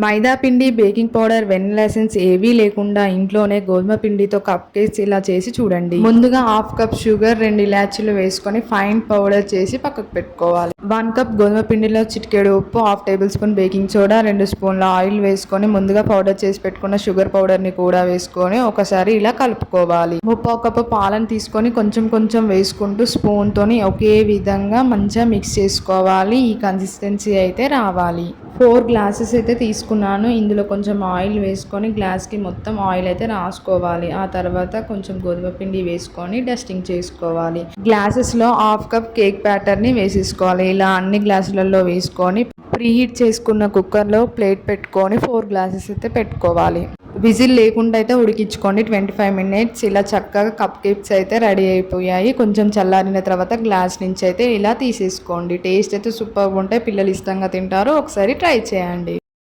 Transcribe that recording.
మైదా పిండి, baking powder, vanilla essence ఏవీ లేకుండా ఇంట్లోనే గోధుమ పిండితో కప్ కేక్స్ ఇలా చేసి చూడండి. ముందుగా హాఫ్ కప్ షుగర్, 2 ఇలాచీలు వేసుకొని ఫైన్ పౌడర్ చేసి పక్కకు పెట్టుకోవాలి. 1 కప్ గోధుమ పిండిలో చిటికెడు ఉప్పు, half table spoon baking soda, 2 స్పూన్ల ఆయిల్ వేసుకొని ముందుగా పౌడర్ చేసి పెట్టుకున్న షుగర్ పౌడర్ ని కూడా వేసుకొని ఒకసారి ఇలా కలుపుకోవాలి. 1/4 కప్పు పాలను తీసుకొని కొంచెం కొంచెం వేసుకుంటూ స్పూన్ తోని ఒకే విధంగా మంచిగా మిక్స్ చేసుకోవాలి. ఈ కన్సిస్టెన్సీ అయితే రావాలి. 4 గ్లాసెస్ అయితే తీసుకున్నాను. ఇందులో కొంచెం ఆయిల్ వేసుకొని గ్లాస్కి మొత్తం ఆయిల్ అయితే రాసుకోవాలి. ఆ తర్వాత కొంచెం గోధుమ పిండి వేసుకొని డస్టింగ్ చేసుకోవాలి. గ్లాసెస్లో హాఫ్ కప్ కేక్ బ్యాటర్ని వేసేసుకోవాలి. ఇలా అన్ని గ్లాసులలో వేసుకొని ప్రీహీట్ చేసుకున్న కుక్కర్లో ప్లేట్ పెట్టుకొని 4 గ్లాసెస్ అయితే పెట్టుకోవాలి. విజిల్ లేకుండా అయితే ఉడికించుకోండి. 25 మినిట్స్ ఇలా చక్కగా కప్ కేక్స్ అయితే రెడీ అయిపోయాయి. కొంచెం చల్లారిన తర్వాత గ్లాస్ నుంచి అయితే ఇలా తీసేసుకోండి. టేస్ట్ అయితే సూపర్గా ఉంటాయి. పిల్లలు ఇష్టంగా తింటారు. ఒకసారి ట్రై చేయండి.